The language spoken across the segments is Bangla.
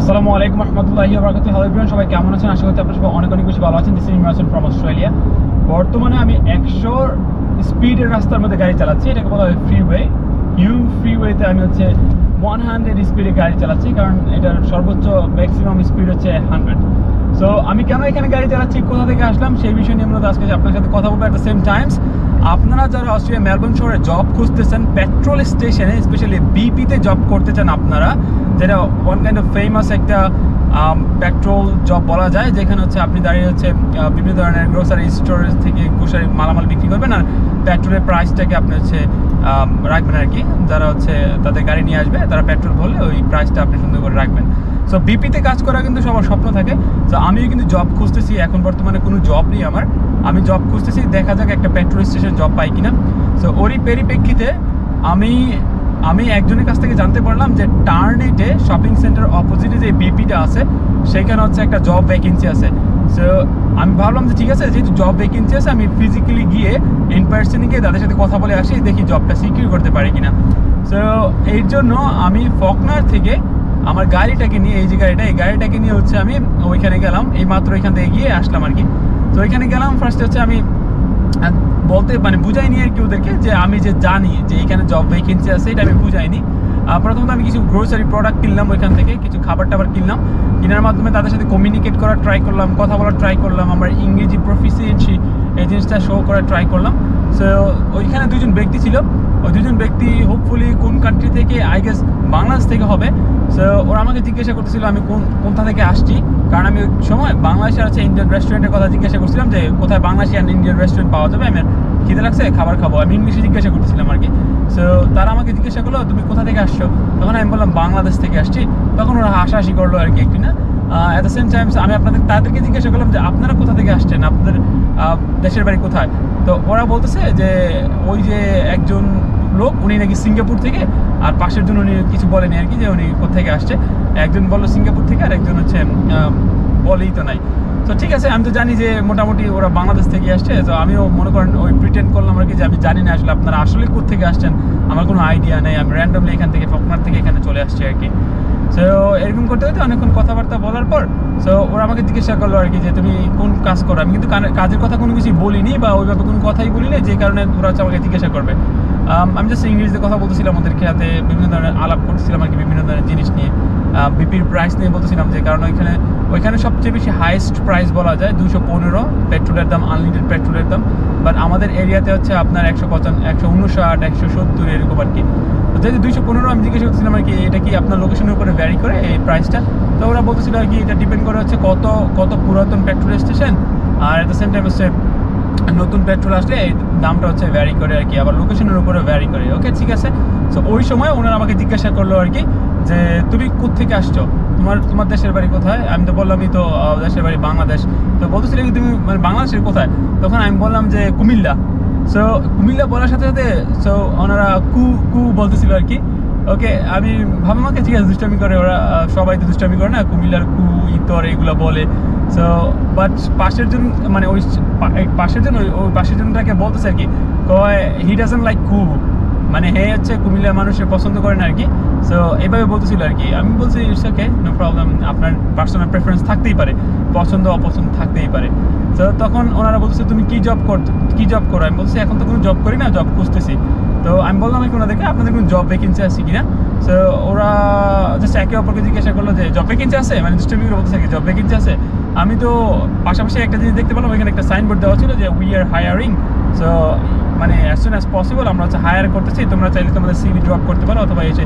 আসসালামু আলাইকুম রহমতুল্লাহি ওয়া বারাকাতুহু। হ্যালো এভরিওয়ান, সবাই কেমন আছেন? আশা করছি আপনারা সবাই অনেক অনেক বেশি ভালো আছেন। This is Imran from Australia. বর্তমানে আমি 100 স্পিডের রাস্তার মধ্যে গাড়ি চালাচ্ছি। এটাকে বলা হয় ফ্রিওয়ে। ফ্রিওয়েতে আমি 100 স্পিডে গাড়ি চালাচ্ছি, কারণ এটার সর্বোচ্চ ম্যাক্সিমাম স্পিড হচ্ছে 100। সো আমি কেন এখানে গাড়ি চালাচ্ছি, কোথা থেকে আসলাম, সেই বিষয় নিয়ে মূলত আজকে আপনার সাথে কথা বলবো। অ্যাট দ্য সেম টাইমস আপনারা যারা অস্ট্রেলিয়া মেলবোর্ন শহরে জব খুঁজতেছেন, পেট্রোল স্টেশনে স্পেশালি বিপিতে জব করতে চান আপনারা, যেটা ওয়ান কাইন্ড অফ ফেমাস একটা পেট্রোল জব বলা যায়, যেখানে আপনি দাঁড়িয়ে বিভিন্ন ধরনের গ্রোসারি স্টোরেজ থেকে গ্রোসারি মালামাল বিক্রি করবেন, আর পেট্রোলের প্রাইসটাকে আপনি রাখবেন আর কি। যারা তাদের গাড়ি নিয়ে আসবে, তারা পেট্রোল ভরলে ওই প্রাইসটা আপনি সুন্দর করে রাখবেন। সো বিপিতে কাজ করা কিন্তু সবার স্বপ্ন থাকে। তো আমিও কিন্তু জব খুঁজতেছি। এখন বর্তমানে কোনো জব নেই আমার, আমি জব খুঁজতেছি। দেখা যাক একটা পেট্রোল স্টেশন জব পাই কিনা। সো ওরই পরিপ্রেক্ষিতে আমি একজনের কাছ থেকে জানতে পারলাম যে টার্নেটে শপিং সেন্টার অপোজিটে যে বিপিটা আছে, সেখানে একটা জব ভ্যাকেন্সি আছে। সো আমি ভাবলাম যে ঠিক আছে, যেহেতু জব ভ্যাকেন্সি আছে, আমি ফিজিক্যালি গিয়ে ইন পার্সনে গিয়ে তাদের সাথে কথা বলে আসি, দেখি জবটা সিকিউর করতে পারি কিনা। সো এর জন্য আমি ফকনার থেকে আমার গাড়িটাকে নিয়ে, এই গাড়িটাকে নিয়ে আমি ওইখানে গেলাম। এই মাত্র ওইখান থেকে গিয়ে আসলাম আর কি। তো ওইখানে গেলাম। ফার্স্টে আমি বলতে বুঝাইনি আর কি ওদেরকে, যে আমি যে জানি যে এখানে জব ভ্যাকেন্সি আছে, এটা আমি বুঝাইনি। প্রথমত আমি কিছু গ্রোসারি প্রোডাক্ট কিনলাম ওইখান থেকে, কিছু খাবার টাবার কিনলাম। কেনার মাধ্যমে তাদের সাথে কমিউনিকেট করার ট্রাই করলাম, কথা বলার ট্রাই করলাম, আমার ইংরেজি প্রফিসিয়েন্সি এই জিনিসটা শো করার ট্রাই করলাম। সো ওইখানে দুজন ব্যক্তি ছিল। ওই দুজন ব্যক্তি হোপফুলি কোন কান্ট্রি থেকে, আই গেস বাংলাদেশ থেকে হবে। সো ওরা আমাকে জিজ্ঞাসা করতেছিল আমি কোনটা থেকে আসছি, কারণ আমি ওই সময় বাংলাদেশের ইন্ডিয়ান রেস্টুরেন্টের কথা জিজ্ঞাসা করছিলাম, যে কোথায় বাংলাদেশি আর ইন্ডিয়ান রেস্টুরেন্ট পাওয়া যাবে, আমি খিদে লাগছে খাবার খাবো, আমি ইংলিশে জিজ্ঞাসা করতেছিলাম আর কি। সো তারা আমাকে জিজ্ঞাসা করলো তুমি কোথা থেকে আসছো, তখন আমি বললাম বাংলাদেশ থেকে আসছি। তখন ওরা হাসাহাসি করলো আর কি একটু না। অ্যাট দ্য সেম টাইমস আমি তাদেরকে জিজ্ঞাসা করলাম যে আপনারা কোথা থেকে আসছেন, আপনাদের দেশের বাড়ি কোথায়। তো ওরা বলতেছে যে ওই যে একজন লোক, উনি নাকি সিঙ্গাপুর থেকে, আর পাশের জন উনি কিছু বলেনি আর কি, যে উনি কোথেকে আসছে। একজন বললো সিঙ্গাপুর থেকে, আর একজন বলেই তো নাই। তো ঠিক আছে, আমি তো জানি যে মোটামুটি ওরা বাংলাদেশ থেকে আসছে। তো আমিও মনে করেন ওই প্রিটেন্ড করলাম আর কি, যে আমি জানি না আসলে আপনারা আসলে কোথেকে আসছেন, আমার কোনো আইডিয়া নেই, আমি র্যান্ডমলি এখান থেকে ফকনার থেকে এখানে চলে আসছি আর কি। সো এরকম করতে করতে অনেকক্ষণ কথাবার্তা বলার পর সো ওরা আমাকে জিজ্ঞাসা করলো আর কি, যে তুমি কোন কাজ করো। আমি কিন্তু কাজের কথা কোনো কিছু বলিনি, বা ওইভাবে কোনো কথাই বলিনি, যে কারণে ওরা আমাকে জিজ্ঞাসা করবে। আমি জাস্ট ইংরেজিতে কথা বলতেছিলাম, ওদেরকে হাতে বিভিন্ন ধরনের আলাপ করতেছিলাম আর কি, বিভিন্ন ধরনের জিনিস নিয়ে, বিপির প্রাইস নিয়ে বলতেছিলাম, যে কারণ ওইখানে সবচেয়ে বেশি হাইয়েস্ট প্রাইস বলা যায় 215 পেট্রোলের দাম, আনলিমিটেড পেট্রোলের দাম। বাট আমাদের এরিয়াতে আপনার 159, 170 এরকম আর কি। তো যেহেতু 215, আমি জিজ্ঞেস করছিলাম আর কি, এটা কি আপনার লোকেশনের উপরে ভ্যারি করে এই প্রাইসটা। তো ওরা বলতেছিল আর কি, এটা ডিপেন্ড করে কত পুরাতন পেট্রোল স্টেশন, আর এট দ্য সেম টাইম নতুন পেট্রোল আসলে এই দামটা ভ্যারি করে আর কি, আবার লোকেশনের উপরে ভ্যারি করে। ওকে, ঠিক আছে। সো ওই সময় ওনারা আমাকে জিজ্ঞাসা করলো আর কি, যে তুমি কোত্থেকে আসছো, তোমার দেশের বাড়ি কোথায়। আমি তো বললামই তো দেশের বাড়ি বাংলাদেশ। তো বলতেছিল কি তুমি বাংলাদেশের কোথায়, তখন আমি বললাম যে কুমিল্লা। সো কুমিল্লা বলার সাথে সাথে সো ওনারা কু বলতেছিল আর কি। ওকে, আমি ভাবলাম আমাকে ঠিক আছে, দুষ্টামি করে ওরা, সবাই তো দুষ্টামি করে না, কুমিল্লার ইতর এগুলো বলে। সো বাট পাশের জন ওই পাশের জনটাকে বলতেছে আর কি, কয় হি ডাজন্ট লাইক হে কুমিল্লার মানুষের পছন্দ করে না আর কি। সো এইভাবে বলতেছিল আর কি। আমি বলছি ইটস ওকে, নো প্রবলেম, আপনার পার্সোনাল প্রেফারেন্স থাকতেই পারে, পছন্দ অপছন্দ থাকতেই পারে। তো তখন ওনারা বলতেছে তুমি কি জব করো। আমি বলছি এখন তো কোনো জব করি না, জব খুঁজতেছি। তো আমি বললাম কি ওনাদেরকে, আপনাদের কোনো জব ভ্যাকেন্সি আছে কিনা। সো ওরা জাস্ট একে অপরকে জিজ্ঞাসা করলো যে জব ভ্যাকেন্সি আছে, দুষ্টমিগুলো বলতেছে কি জব ভ্যাকেন্সি আছে। আমি তো পাশাপাশি একটা জিনিস দেখতে পেলাম, ওইখানে একটা সাইনবোর্ড দেওয়া ছিল যে we are hiring. So as soon as possible আমরা হায়ার করতেছি, তোমরা চাইলে তোমাদের সিভি ড্রপ করতে পারো, অথবা এসে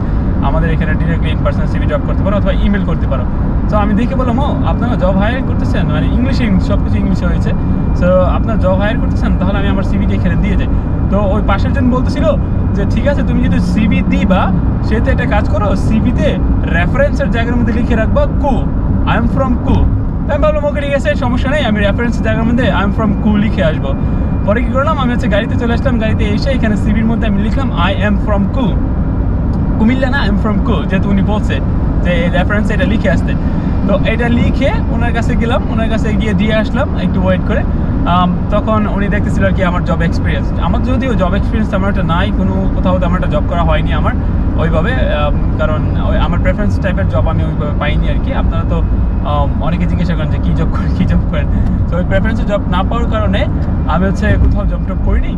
আমাদের এখানে directly in person CV drop করতে পারো, অথবা ইমেল করতে পারো। সো আমি দেখে বললাম, আপনারা জব হায়ার করতেছেন, ইংলিশে সব কিছু ইংলিশে হয়েছে। সো আপনারা জব হায়ার করতেছেন, তাহলে আমি আমার সিভিটা এখানে দিয়ে যাই। তো ওই পাশের জন বলতেছিল যে ঠিক আছে, তুমি যদি সিভি দিবা, সেটা একটা কাজ করো, সিভিতে রেফারেন্সের জায়গার মধ্যে লিখে রাখবা আই এম ফ্রম আমি ভাবলাম ওকে ঠিক আছে, সমস্যা নেই, আমি রেফারেন্সের জায়গার মধ্যে আই এম ফ্রম লিখে আসবো। পরে কি করলাম, আমি গাড়িতে চলে আসলাম, গাড়িতে এসে এখানে সিভির মধ্যে আমি লিখলাম আই এম ফ্রম কুমিল্লা না, আই এম ফ্রম যেহেতু উনি বলছে যে রেফারেন্স এটা লিখে আসতে। তো এটা লিখে ওনার কাছে গেলাম, ওনার কাছে গিয়ে দিয়ে আসলাম একটু ওয়েট করে। তখন উনি দেখতেছিল আর কি আমার জব এক্সপিরিয়েন্স। আমার যদিও জব এক্সপিরিয়েন্স তেমন একটা নাই, কোথাও তেমন একটা জব করা হয়নি আমার। ওইভাবে, কারণ আমার প্রেফারেন্স টাইপের জব আমি ওইভাবে পাইনি আর কি। আপনারা তো অনেকে জিজ্ঞাসা করেন যে কী জব করেন। তো ওই প্রেফারেন্সে জব না পাওয়ার কারণে আমি হচ্ছে কোথাও জব টব করিনি,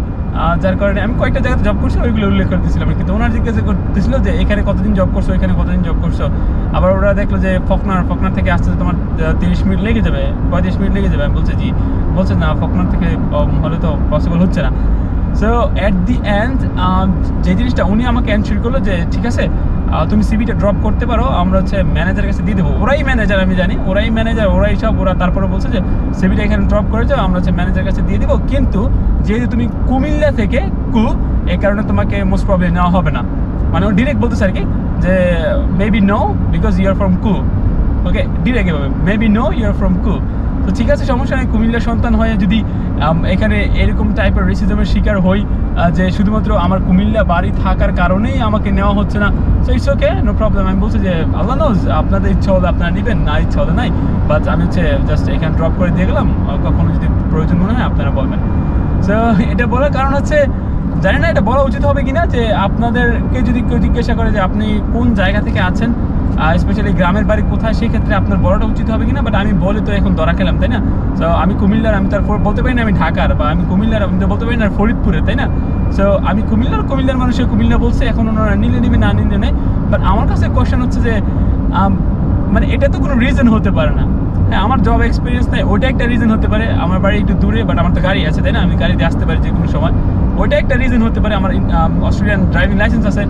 যার কারণে আমি কয়েকটা জায়গাতে জব করছি, ওইগুলো উল্লেখ করতেছিলাম। কিন্তু ওনার জিজ্ঞাসা করতেছিল যে এখানে কতদিন জব করছো, এখানে কতদিন জব করছো। আবার ওরা দেখলো যে ফকনার থেকে আসতে তোমার 30 মিনিট লেগে যাবে, 35 মিনিট লেগে যাবে। আমি বলছে না, ফকনার থেকে হলে তো পসিবল হচ্ছে না। সো অ্যাট দি এন্ড যে জিনিসটা উনি আমাকে এনশিওর করলো যে ঠিক আছে, তুমি সিভিটা ড্রপ করতে পারো, আমরা হচ্ছে ম্যানেজারের কাছে দিয়ে দেবো। ওরাই ম্যানেজার, আমি জানি ওরাই ম্যানেজার, ওরাই সব। ওরা তারপরে বলছে যে সিভিটা এখানে ড্রপ করে যাও, আমরা হচ্ছে ম্যানেজারের কাছে দিয়ে দিব। কিন্তু যেহেতু তুমি কুমিল্লা থেকে এই কারণে তোমাকে মোস্ট প্রবলি নেওয়া হবে না। মানে ও ডিরেক্ট বলতেছে আর কি যে maybe no because you are from okay, direct এভাবে maybe no you are from তো ঠিক আছে, সমস্যা নেই। কুমিল্লার সন্তান হয়ে যদি এখানে এরকম টাইপের রেসিজমের শিকার হই যে শুধুমাত্র আমার কুমিল্লা বাড়ি থাকার কারণেই আমাকে নেওয়া হচ্ছে না, so it's okay, no problem. আমি বলছি যে আল্লাহ নোজ, আপনাদের ইচ্ছা হলে আপনারা নেবেন, না ইচ্ছা হলে নাই। বাট আমি হচ্ছে জাস্ট এখানে ড্রপ করে দিয়ে গেলাম, কখনো যদি প্রয়োজন মনে হয় আপনারা বলবেন। সো এটা বলার কারণ হচ্ছে, জানি না এটা বলা উচিত হবে কিনা, যে আপনাদেরকে যদি কেউ জিজ্ঞাসা করে যে আপনি কোন জায়গা থেকে আছেন, স্পেশালি গ্রামের বাড়ি কোথায়, সেই ক্ষেত্রে আপনার বলাটা উচিত হবে কিনা। বাট আমি বলে তো এখন ধরা খেলাম, তাই না? সো আমি কুমিল্লার, আমি তার বলতে পারি না আমি ঢাকার, বা আমি কুমিল্লার, আমি তো বলতে পারি না ফরিদপুরে, তাই না? সো আমি কুমিল্লার মানুষের কুমিল্লা বলছে, এখন ওনারা নিলে নিবে, না নিলে নেই। বাট আমার কাছে কোয়েশ্চেন হচ্ছে যে মানে এটা তো কোনো রিজন হতে পারে না। হ্যাঁ, আমার জব এক্সপিরিয়েন্স নেই, ওইটা একটা রিজন হতে পারে। আমার বাড়ি একটু দূরে, বাট আমার তো গাড়ি আছে, তাই না? আমি গাড়িতে আসতে পারি যে কোনো সময়, ওইটা একটা রিজন হতে পারে। আমার অস্ট্রেলিয়ান ড্রাইভিং লাইসেন্স আছে,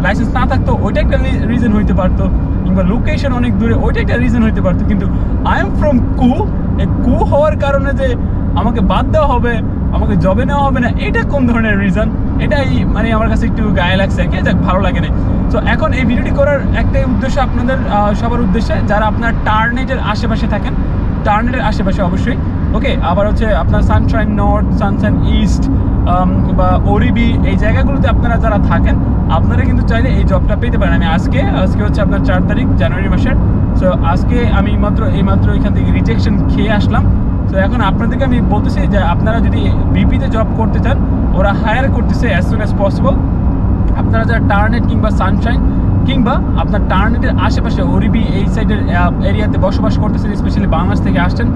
লাইসেন্স না থাকতো ওইটা একটা রিজন হইতে পারতো, কিংবা লোকেশন অনেক দূরে, ওইটা একটা রিজন হইতে পারতো। কিন্তু আই এম ফ্রম কু হওয়ার কারণে যে আমাকে বাদ দেওয়া হবে, আমাকে জবে নেওয়া হবে না, এটা কোন ধরনের রিজন? এটাই মানে আমার কাছে একটু গায়ে লাগছে আর কি, যাক ভালো লাগে না। তো এখন এই ভিডিওটি করার একটাই উদ্দেশ্য আপনাদের সবার উদ্দেশ্যে, যারা আপনার টার্নেটের আশেপাশে থাকেন, টার্নেটের আশেপাশে অবশ্যই, ওকে। আবার হচ্ছে আপনার সানশাইন নর্থ, সানশাইন ইস্ট বা ওরিবি, এই জায়গাগুলোতে আপনারা যারা থাকেন, আপনারা কিন্তু চাইলে এই জবটা পেতে পারেন। আমি আজকে হচ্ছে আপনার 4 তারিখ জানুয়ারি মাসের। সো আজকে আমি এইমাত্র এখান থেকে রিজেকশন খেয়ে আসলাম। তো এখন আপনাদেরকে আমি বলতেছি যে আপনারা যদি বিপিতে জব করতে চান, ওরা হায়ার করতেছে অ্যাজ সুন অ্যাজ পসিবল। আপনারা যারা টার্নেট কিংবা সানশাইন কিংবা আপনার টার্নেটের আশেপাশে ওরিবি এই সাইডের এরিয়াতে বসবাস করতেছেন, স্পেশালি বাংলাদেশ থেকে আসছেন,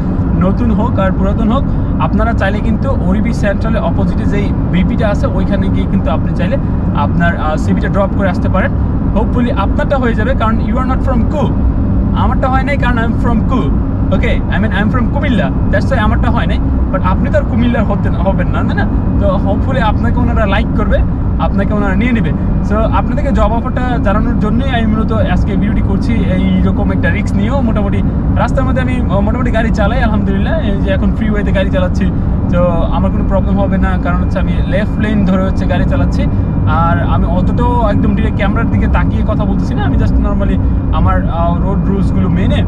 নতুন হোক আর পুরাতন হোক, আপনারা চাইলে কিন্তু ওরিবি সেন্ট্রালের অপোজিটে যেই বিপিটা আছে ওইখানে গিয়ে কিন্তু আপনি চাইলে আপনার সিভিটা ড্রপ করে আসতে পারেন। হোপফুলি আপনারটা হয়ে যাবে, কারণ ইউ আর নট ফ্রম আমারটা হয় নাই, কারণ I am from okay, I am from Comilla, that's why আমারটা হয় নাই। বাট আপনি তো আর কুমিল্লার হবেন না, তাই না? তো হোপফুলি আপনাকে ওনারা লাইক করবে, আপনাকে ওনারা নিয়ে নেবে। সো আপনাদেরকে জব অফারটা জানানোর জন্যই আমি মূলত আজকে ভিডিওটি করছি। এইরকম একটা রিস্ক নিয়েও মোটামুটি রাস্তার মধ্যে আমি মোটামুটি গাড়ি চালাই, আলহামদুলিল্লাহ। এই যে এখন ফ্রিওয়েতে গাড়ি চালাচ্ছি, তো আমার কোনো প্রবলেম হবে না, কারণ হচ্ছে আমি লেফট লেন ধরে হচ্ছে গাড়ি চালাচ্ছি। আর আমি অতটাও একদম ডিরেক্ট ক্যামেরার দিকে তাকিয়ে কথা বলতেছি না, আমি জাস্ট নর্মালি আমার রোড রুলসগুলো মেনে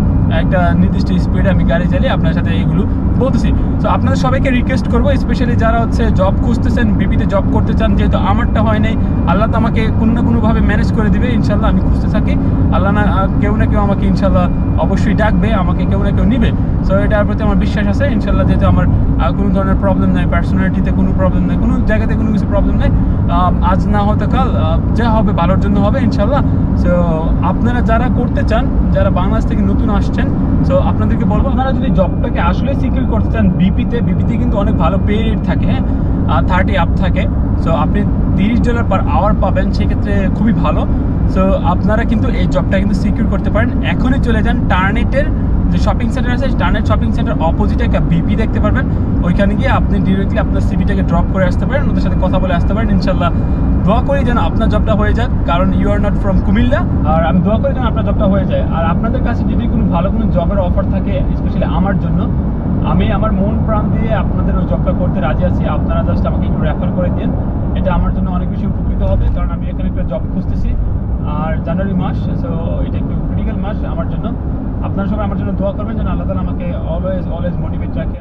একটা নির্দিষ্ট স্পিডে আমি গাড়ি চালিয়ে আপনার সাথে এইগুলো বলতেছি। তো আপনাদের সবাইকে রিকোয়েস্ট করবো, স্পেশালি যারা হচ্ছে জব খুঁজতেছেন, বিপিতে জব করতে চান, যেহেতু আমারটা হয় নাই, আল্লাহ তো আমাকে কোনো না কোনোভাবে ম্যানেজ করে দিবে ইনশাল্লাহ। আমি খুঁজতে থাকি, আল্লাহ না কেউ না কেউ আমাকে ইনশাল্লাহ অবশ্যই ডাকবে, আমাকে কেউ না কেউ নিবে। সো এটার প্রতি আমার বিশ্বাস আছে ইনশাল্লাহ, যেহেতু আমার কোনো ধরনের প্রবলেম নাই, পার্সোনালিটিতে কোনো প্রবলেম নাই, কোনো জায়গাতে কোনো কিছু প্রবলেম নাই। আজ না হয়তো কাল যা হবে ভালোর জন্য হবে ইনশাল্লাহ। সো আপনারা যারা করতে চান, যারা বাংলাদেশ থেকে নতুন আসছেন, সো আপনাদেরকে বলবো, আপনারা যদি জবটাকে আসলে সিকিউর করতে চান বিপিতে কিন্তু অনেক ভালো পে রেট থাকে, হ্যাঁ, 30 আপ থাকে। সো আপনি $30 পার আওয়ার পাবেন, সেক্ষেত্রে খুবই ভালো। সো আপনারা কিন্তু এই জবটা কিন্তু সিকিউর করতে পারেন। এখনই চলে যান টার্নেটের যে শপিং সেন্টার আছে, টার্নেট শপিং সেন্টার অপোজিটে একটা বিপি দেখতে পারবেন, ওইখানে গিয়ে আপনি ডিরেক্টলি আপনার সিভিটাকে ড্রপ করে আসতে পারেন, ওদের সাথে কথা বলে আসতে পারেন। ইনশাল্লাহ দোয়া করি যেন আপনার জবটা হয়ে যায়, কারণ you are not from Comilla. আর আমি দোয়া করি যেন আপনার জবটা হয়ে যায়। আর আপনাদের কাছে যদি কোনো ভালো কোনো জবের অফার থাকে, স্পেশালি আমার জন্য, আমি আমার মন প্রাণ দিয়ে আপনাদের ওই জবটা করতে রাজি আছি। আপনারা জাস্ট আমাকে একটু রেফার করে দিন, এটা আমার জন্য অনেক বেশি উপকৃত হবে, কারণ আমি এখানে একটা জব খুঁজতেছি। আর জানুয়ারি মাস, সো এটা একটু ক্রিটিক্যাল মাস আমার জন্য। আপনারা সবাই আমার জন্য দোয়া করবেন যেন আল্লাহ তাআলা আমাকে অলওয়েজ মোটিভেট রাখে।